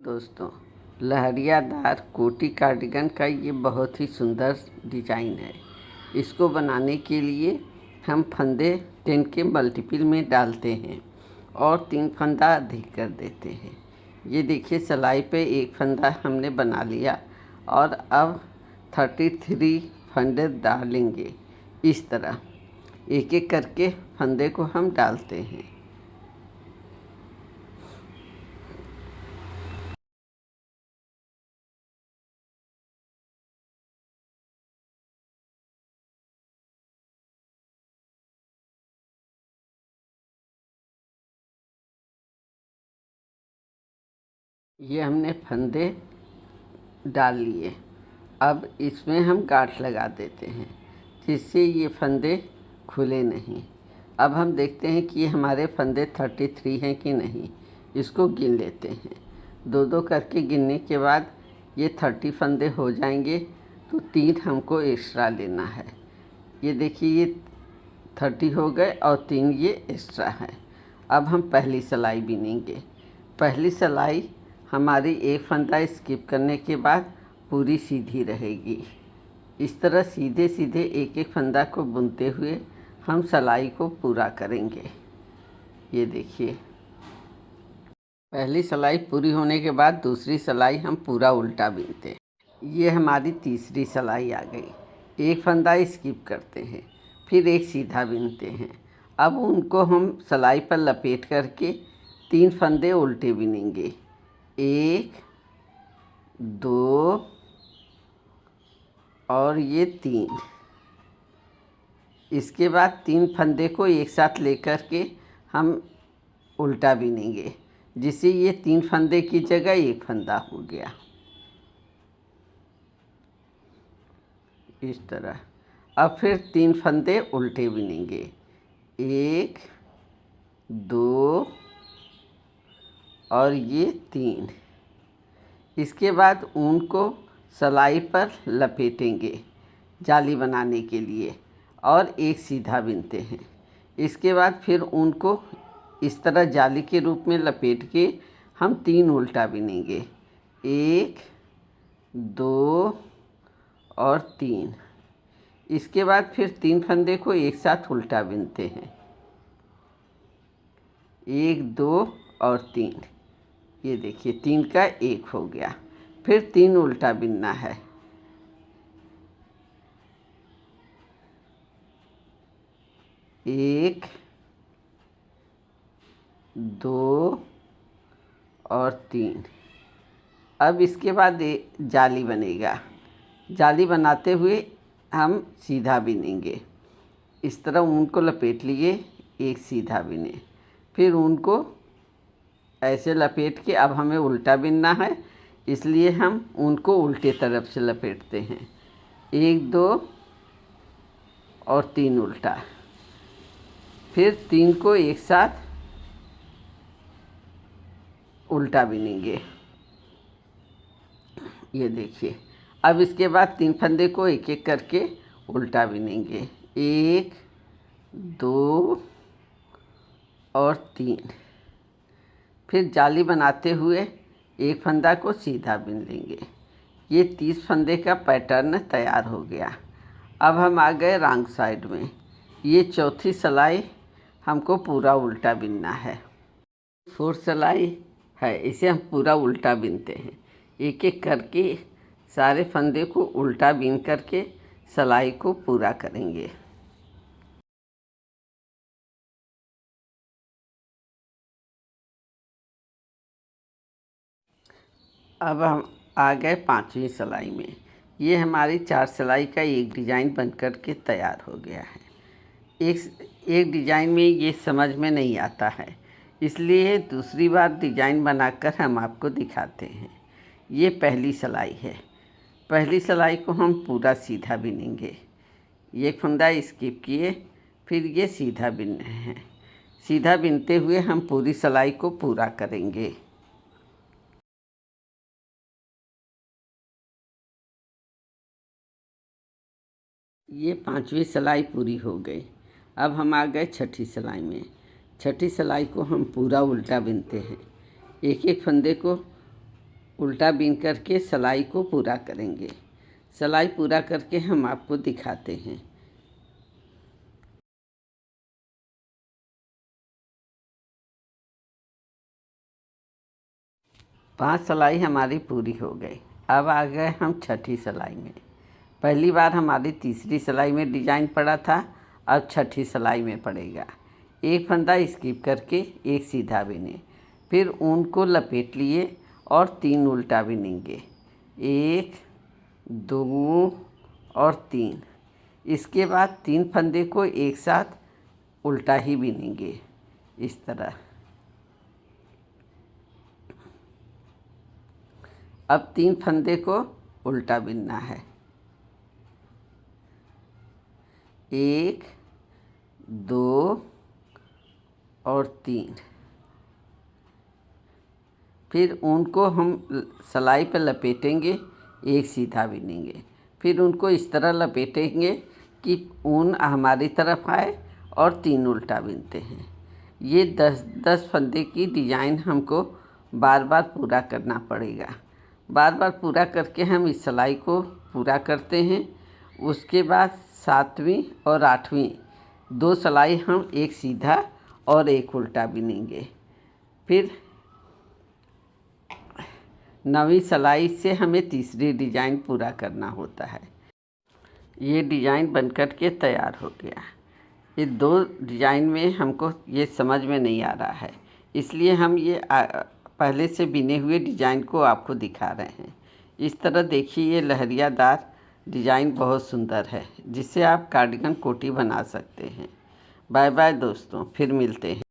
दोस्तों, लहरियादार कोटी कार्डिगन का ये बहुत ही सुंदर डिज़ाइन है। इसको बनाने के लिए हम फंदे 10 के मल्टीपल में डालते हैं और 3 फंदा अधिक कर देते हैं। ये देखिए, सिलाई पे एक फंदा हमने बना लिया और अब 33 फंदे डालेंगे। इस तरह एक एक करके फंदे को हम डालते हैं। ये हमने फंदे डाल लिए। अब इसमें हम गांठ लगा देते हैं जिससे ये फंदे खुले नहीं। अब हम देखते हैं कि हमारे फंदे 33 हैं कि नहीं। इसको गिन लेते हैं। दो दो करके गिनने के बाद ये 30 फंदे हो जाएंगे तो 3 हमको एक्स्ट्रा लेना है। ये देखिए, ये 30 हो गए और 3 ये एक्स्ट्रा है। अब हम पहली सिलाई बिनेंगे। पहली सिलाई हमारी एक फंदा स्किप करने के बाद पूरी सीधी रहेगी। इस तरह सीधे सीधे एक एक फंदा को बुनते हुए हम सिलाई को पूरा करेंगे। ये देखिए, पहली सिलाई पूरी होने के बाद दूसरी सिलाई हम पूरा उल्टा बिनते हैं। ये हमारी तीसरी सिलाई आ गई। एक फंदा स्किप करते हैं, फिर एक सीधा बिनते हैं। अब उनको हम सिलाई पर लपेट करके 3 फंदे उल्टे बिनेंगे। 1 2 और ये 3। इसके बाद 3 फंदे को एक साथ लेकर के हम उल्टा बिनेंगे, जिससे ये 3 फंदे की जगह एक फंदा हो गया। इस तरह अब फिर 3 फंदे उल्टे बिनेंगे। 1 2 और ये 3। इसके बाद ऊन को सिलाई पर लपेटेंगे जाली बनाने के लिए और एक सीधा बिनते हैं। इसके बाद फिर ऊन को इस तरह जाली के रूप में लपेट के हम 3 उल्टा बिनेंगे। 1 2 और 3। इसके बाद फिर 3 फंदे को एक साथ उल्टा बिनते हैं। 1 2 और 3। ये देखिए, 3 का 1 हो गया। फिर 3 उल्टा बिनना है। 1 2 और 3। अब इसके बाद जाली बनेगा। जाली बनाते हुए हम सीधा बिनेंगे। इस तरह ऊन को लपेट लिए, एक सीधा बिने, फिर ऊन को ऐसे लपेट के अब हमें उल्टा बिनना है, इसलिए हम ऊन को उल्टे तरफ से लपेटते हैं। 1 2 और 3 उल्टा, फिर 3 को एक साथ उल्टा बिनेंगे। ये देखिए, अब इसके बाद 3 फंदे को एक एक करके उल्टा बिनेंगे। 1 2 और 3। फिर जाली बनाते हुए एक फंदा को सीधा बिन लेंगे। ये 30 फंदे का पैटर्न तैयार हो गया। अब हम आ गए रॉन्ग साइड में। ये चौथी सिलाई हमको पूरा उल्टा बिनना है। 4th सिलाई है, इसे हम पूरा उल्टा बिनते हैं। एक एक करके सारे फंदे को उल्टा बिन करके सिलाई को पूरा करेंगे। अब हम आ गए 5वीं सिलाई में। ये हमारी 4 सिलाई का एक डिज़ाइन बन कर के तैयार हो गया है। एक डिज़ाइन में ये समझ में नहीं आता है, इसलिए दूसरी बार डिज़ाइन बनाकर हम आपको दिखाते हैं। ये पहली सिलाई है। पहली सिलाई को हम पूरा सीधा बिनेंगे। ये फंदा स्किप किए, फिर ये सीधा बिन रहे हैं। सीधा बिनते हुए हम पूरी सिलाई को पूरा करेंगे। ये 5वीं सिलाई पूरी हो गई। अब हम आ गए 6ठी सिलाई में। 6ठी सिलाई को हम पूरा उल्टा बिनते हैं। एक एक फंदे को उल्टा बीन करके सिलाई को पूरा करेंगे। सिलाई पूरा करके हम आपको दिखाते हैं। 5 सिलाई हमारी पूरी हो गई। अब आ गए हम छठी सिलाई में। पहली बार हमारी तीसरी सिलाई में डिजाइन पड़ा था, अब छठी सिलाई में पड़ेगा। एक फंदा स्किप करके एक सीधा बिने, फिर ऊन को लपेट लिए और 3 उल्टा बिनेंगे, 1 2 और 3। इसके बाद 3 फंदे को एक साथ उल्टा ही बिनेंगे इस तरह। अब 3 फंदे को उल्टा बिनना है, 1 2 और 3। फिर ऊन को हम सिलाई पर लपेटेंगे, एक सीधा बिनेंगे, फिर उनको इस तरह लपेटेंगे कि ऊन हमारी तरफ आए और 3 उल्टा बिनते हैं। ये 10 फंदे की डिजाइन हमको बार बार पूरा करना पड़ेगा। बार बार पूरा करके हम इस सिलाई को पूरा करते हैं। उसके बाद 7वीं और 8वीं 2 सिलाई हम एक सीधा और एक उल्टा बिनेंगे। फिर 9वीं सिलाई से हमें तीसरी डिजाइन पूरा करना होता है। ये डिजाइन बनकर के तैयार हो गया। ये 2 डिजाइन में हमको ये समझ में नहीं आ रहा है, इसलिए हम ये पहले से बिने हुए डिजाइन को आपको दिखा रहे हैं। इस तरह देखिए, ये लहरियादार डिजाइन बहुत सुंदर है, जिससे आप कार्डिगन कोटी बना सकते हैं। बाय बाय दोस्तों, फिर मिलते हैं।